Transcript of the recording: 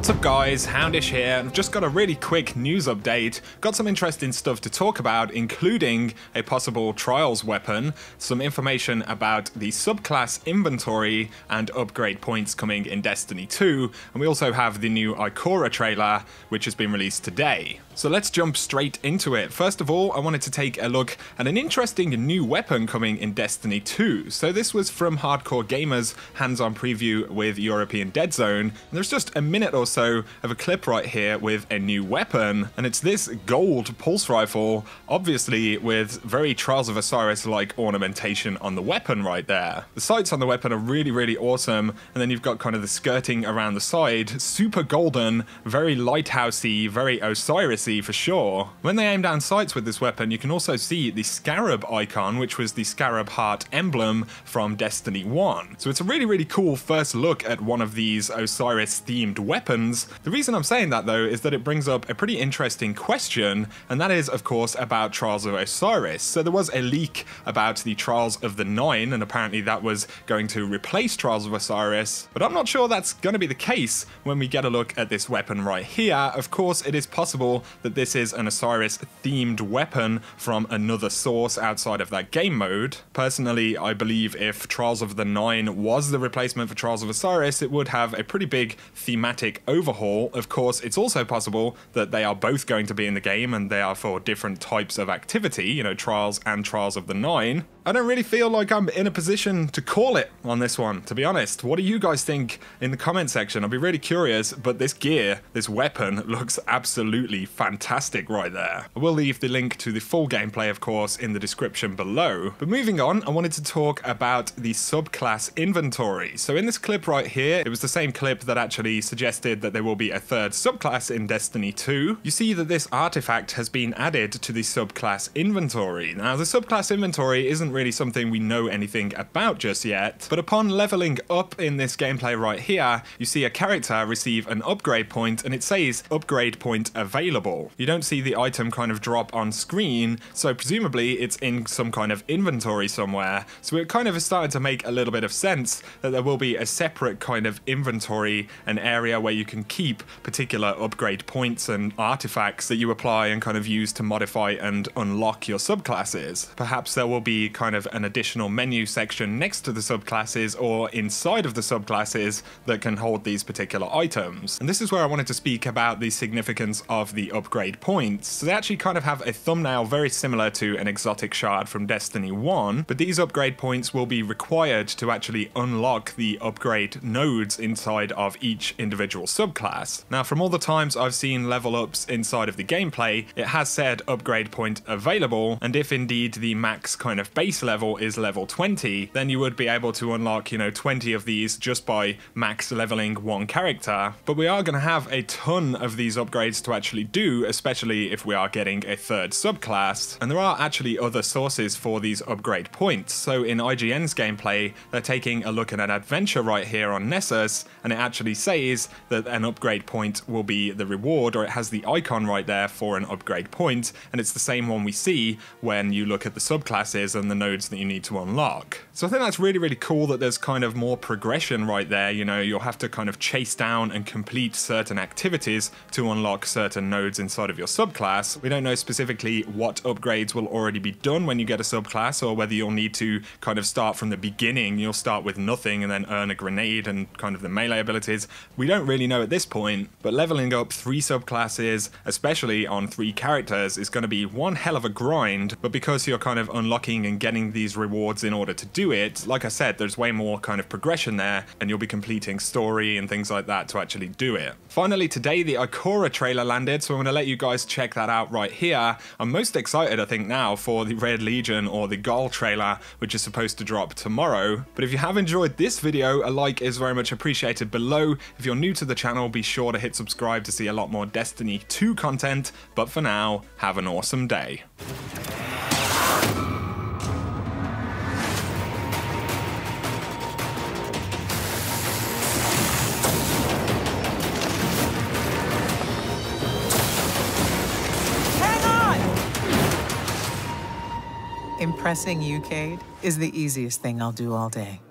What's up guys, Houndish here, and I've just got a really quick news update. Got some interesting stuff to talk about, including a possible trials weapon, some information about the subclass inventory and upgrade points coming in Destiny 2, and we also have the new Ikora trailer, which has been released today. So let's jump straight into it. First of all, I wanted to take a look at an interesting new weapon coming in Destiny 2. So this was from Hardcore Gamer's hands-on preview with European Dead Zone, and there's just a minute or so of a clip right here with a new weapon, and it's this gold pulse rifle, obviously with very Trials of Osiris-like ornamentation on the weapon right there. The sights on the weapon are really awesome, and then you've got kind of the skirting around the side, super golden, very lighthousey, very Osiris for sure. When they aim down sights with this weapon, you can also see the scarab icon, which was the scarab heart emblem from Destiny 1. So it's a really cool first look at one of these Osiris themed weapons. The reason I'm saying that though is that it brings up a pretty interesting question, and that is of course about Trials of Osiris. So there was a leak about the Trials of the Nine, and apparently that was going to replace Trials of Osiris, but I'm not sure that's going to be the case when we get a look at this weapon right here. Of course, it is possible that this is an Osiris themed weapon from another source outside of that game mode. Personally, I believe if Trials of the Nine was the replacement for Trials of Osiris, it would have a pretty big thematic overhaul. Of course, it's also possible that they are both going to be in the game and they are for different types of activity, you know, Trials and Trials of the Nine. I don't really feel like I'm in a position to call it on this one, to be honest. What do you guys think in the comment section? I'd be really curious, but this gear, this weapon, looks absolutely fantastic right there. I will leave the link to the full gameplay, of course, in the description below. But moving on, I wanted to talk about the subclass inventory. So in this clip right here, it was the same clip that actually suggested that there will be a third subclass in Destiny 2. You see that this artifact has been added to the subclass inventory. Now, the subclass inventory isn't really something we know anything about just yet, but upon leveling up in this gameplay right here, you see a character receive an upgrade point, and it says upgrade point available. You don't see the item kind of drop on screen, so presumably it's in some kind of inventory somewhere. So it kind of is starting to make a little bit of sense that there will be a separate kind of inventory, an area where you can keep particular upgrade points and artifacts that you apply and kind of use to modify and unlock your subclasses. Perhaps there will be kind of an additional menu section next to the subclasses or inside of the subclasses that can hold these particular items. And this is where I wanted to speak about the significance of the upgrade points. So they actually kind of have a thumbnail very similar to an exotic shard from Destiny 1, but these upgrade points will be required to actually unlock the upgrade nodes inside of each individual subclass. Now, from all the times I've seen level ups inside of the gameplay, it has said upgrade point available, and if indeed the max kind of base level is level 20, then you would be able to unlock, you know, 20 of these just by max leveling one character. But we are going to have a ton of these upgrades to actually do, especially if we are getting a third subclass, and there are actually other sources for these upgrade points. So in IGN's gameplay, they're taking a look at an adventure right here on Nessus, and it actually says that an upgrade point will be the reward, or it has the icon right there for an upgrade point, and it's the same one we see when you look at the subclasses and the nodes that you need to unlock. So I think that's really cool that there's kind of more progression right there. You know, you'll have to kind of chase down and complete certain activities to unlock certain nodes inside of your subclass. We don't know specifically what upgrades will already be done when you get a subclass, or whether you'll need to kind of start from the beginning. You'll start with nothing and then earn a grenade and kind of the melee abilities. We don't really know at this point, but leveling up 3 subclasses, especially on 3 characters, is going to be one hell of a grind. But because you're kind of unlocking and getting these rewards in order to do it, like I said, there's way more kind of progression there, and you'll be completing story and things like that to actually do it. Finally, today the Ikora trailer landed, so I'm going to let you guys check that out right here. I'm most excited, I think, now for the Red Legion or the Gaul trailer, which is supposed to drop tomorrow. But if you have enjoyed this video, a like is very much appreciated below. If you're new to the channel, be sure to hit subscribe to see a lot more Destiny 2 content. But for now, have an awesome day. Impressing you, Cade, is the easiest thing I'll do all day.